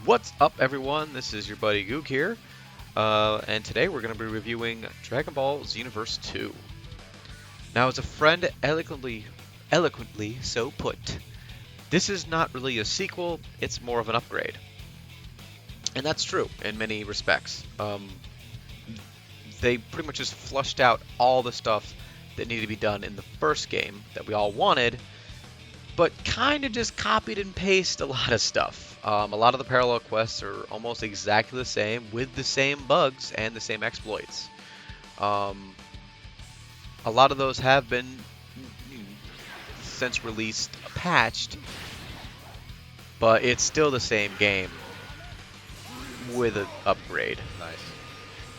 What's up, everyone? This is your buddy Goog here, and today we're going to be reviewing Dragon Ball Xenoverse 2. Now, as a friend eloquently so put, this is not really a sequel, it's more of an upgrade. And that's true in many respects. They pretty much just flushed out all the stuff that needed to be done in the first game that we all wanted, but kind of just copied and pasted a lot of stuff. A lot of the parallel quests are almost exactly the same, with the same bugs and the same exploits. A lot of those have been, since released, patched, but it's still the same game with an upgrade. Nice.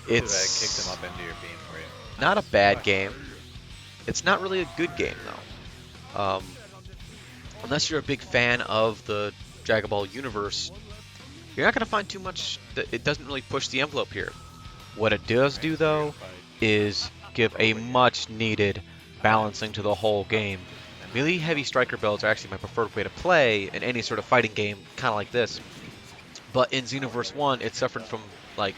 It's kicked them up into your beam for you. not a bad game. It's not really a good game, though. Unless you're a big fan of the Dragon Ball universe, you're not going to find too much. It doesn't really push the envelope here. What it does do, though, is give a much needed balancing to the whole game. Melee heavy striker builds are actually my preferred way to play in any sort of fighting game, kind of like this. But in Xenoverse 1, it suffered from like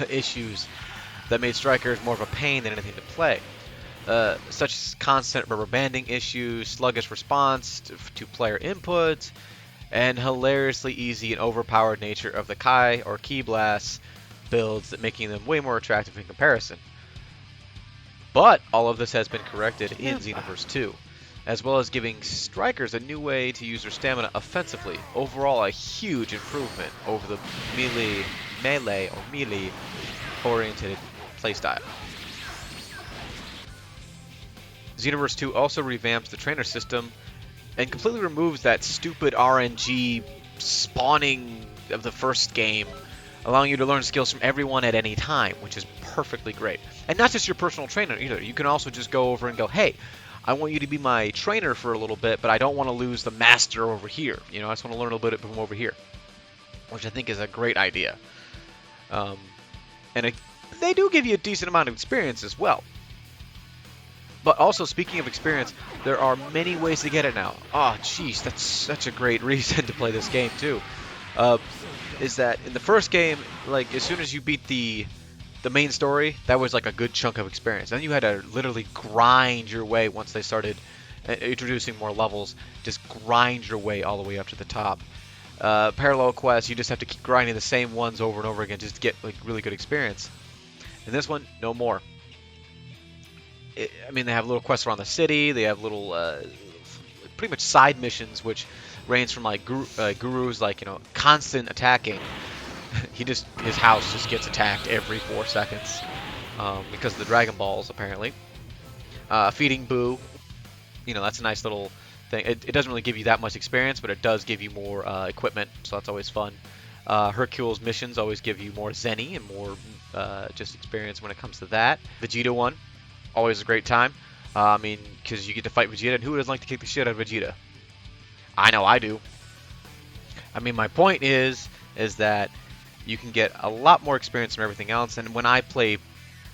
issues that made strikers more of a pain than anything to play. Such as constant rubber banding issues, sluggish response to player inputs, and hilariously easy and overpowered nature of the Kai or Ki Blast builds, that making them way more attractive in comparison. But all of this has been corrected in Xenoverse 2, as well as giving strikers a new way to use their stamina offensively. Overall, a huge improvement over the melee oriented playstyle. Xenoverse 2 also revamps the trainer system and completely removes that stupid RNG spawning of the first game, allowing you to learn skills from everyone at any time, which is perfectly great. And not just your personal trainer either. You can also just go over and go, hey, I want you to be my trainer for a little bit, but I don't want to lose the master over here. I just want to learn a little bit from over here, which I think is a great idea. They do give you a decent amount of experience as well. But also, speaking of experience, there are many ways to get it now. Oh, jeez, that's such a great reason to play this game, too. Is that in the first game, like, as soon as you beat the main story, that was like a good chunk of experience. Then you had to literally grind your way once they started introducing more levels. Just grind your way all the way up to the top. Parallel quests, you just have to keep grinding the same ones over and over again just to get like really good experience. In this one, no more. They have little quests around the city. They have little, pretty much side missions, which range from like gurus, like constant attacking. His house just gets attacked every 4 seconds because of the Dragon Balls, apparently. Feeding Boo, that's a nice little thing. It doesn't really give you that much experience, but it does give you more equipment, so that's always fun. Hercule's missions always give you more Zenny and more just experience when it comes to that. Vegeta one. Always a great time. Because you get to fight Vegeta, and who doesn't like to kick the shit out of Vegeta? I know I do. My point is that you can get a lot more experience from everything else, and when I play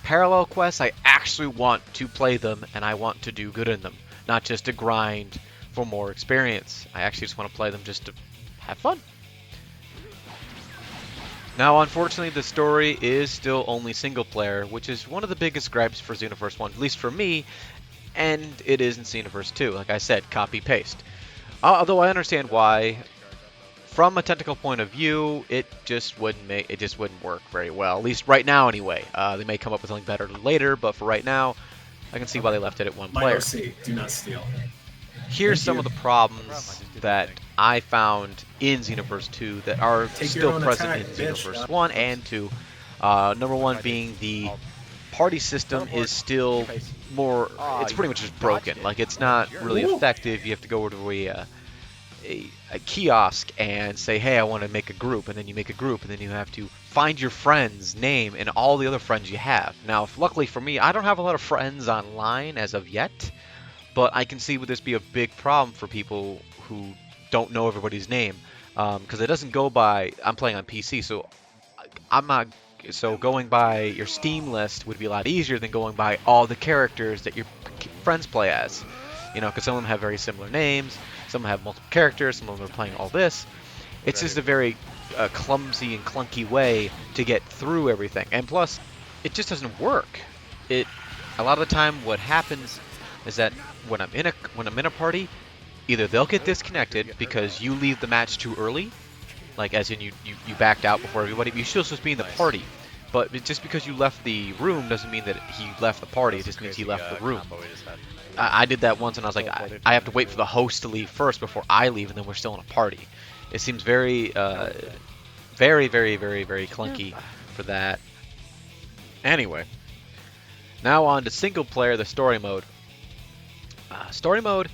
parallel quests, I actually want to play them, and I want to do good in them, not just to grind for more experience. I actually just want to play them just to have fun. Now, unfortunately, the story is still only single player, which is one of the biggest gripes for Xenoverse 1, at least for me, and it is in Xenoverse 2. Like I said, copy-paste. Although I understand why. From a technical point of view, it just wouldn't work very well, at least right now anyway. They may come up with something better later, but for right now, I can see why they left it at one player. OC, do not steal. Here's some of the problems that I found in Xenoverse 2 that are still present in Xenoverse 1 and 2. Number one being the party system is still more, it's pretty much just broken. Like, it's not really effective. You have to go to a kiosk and say, hey, I want to make a group, and then you make a group, and then you have to find your friend's name and all the other friends you have. Now, luckily for me, I don't have a lot of friends online as of yet, but I can see would this be a big problem for people who don't know everybody's name, because it doesn't go by, I'm playing on PC, so going by your Steam list would be a lot easier than going by all the characters that your friends play as. Because some of them have very similar names, some have multiple characters, some of them are playing all this, It's just a very clumsy and clunky way to get through everything. And plus, it just doesn't work. It a lot of the time what happens is that when I'm in a party, either they'll get disconnected because you leave the match too early, like as in you backed out before everybody, but you're still supposed to be in the party. But just because you left the room doesn't mean that he left the party. It just means he left the room. I did that once, and I was like, I have to wait for the host to leave first before I leave, and then we're still in a party. It seems very, very, very, very, very clunky for that. Anyway, now on to single player, the story mode. Story mode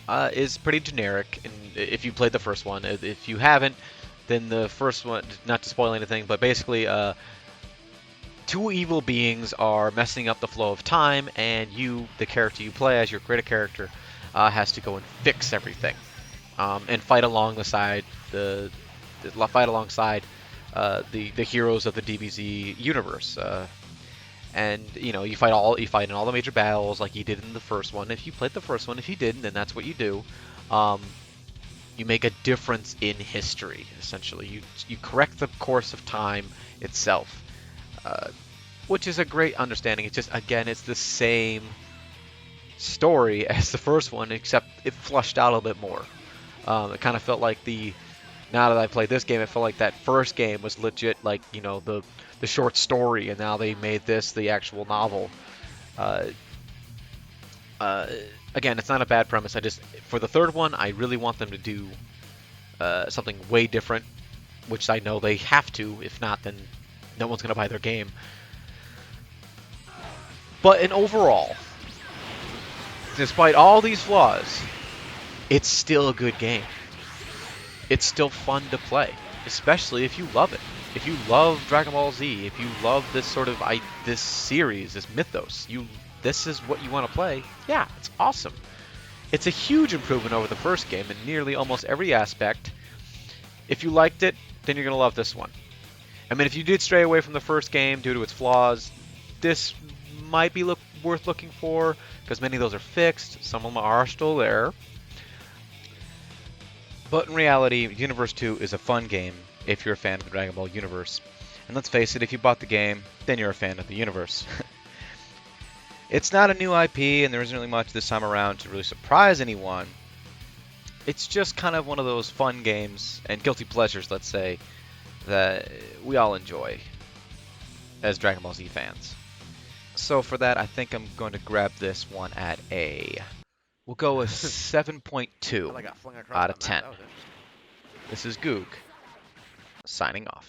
is pretty generic, and if you played the first one, if you haven't, then the first one, not to spoil anything, but basically, two evil beings are messing up the flow of time, and you, the character you play as your creative character, has to go and fix everything, and fight along the side the fight alongside the heroes of the DBZ universe. And you fight in all the major battles like you did in the first one. If you played the first one, if you didn't, then that's what you do. You make a difference in history. Essentially, you correct the course of time itself, which is a great understanding. It's just, again, it's the same story as the first one, except it flushed out a little bit more. It kind of felt like now that I played this game, it felt like that first game was legit, like, the short story, and now they made this the actual novel. Again, it's not a bad premise. For the third one, I really want them to do something way different, which I know they have to. If not, then no one's going to buy their game. But in overall, despite all these flaws, it's still a good game. It's still fun to play, especially if you love it. If you love Dragon Ball Z, if you love this sort of this series, this mythos, this is what you want to play. Yeah, it's awesome. It's a huge improvement over the first game in nearly almost every aspect. If you liked it, then you're gonna love this one. I mean, if you did stray away from the first game due to its flaws, this might be worth looking for, because many of those are fixed. Some of them are still there. But in reality, Xenoverse 2 is a fun game if you're a fan of the Dragon Ball universe. And let's face it, if you bought the game, then you're a fan of the universe. It's not a new IP, and there isn't really much this time around to really surprise anyone. It's just kind of one of those fun games, and guilty pleasures, let's say, that we all enjoy as Dragon Ball Z fans. So for that, I think I'm going to grab this one at we'll go with 7.2 out of 10. This is Goog, signing off.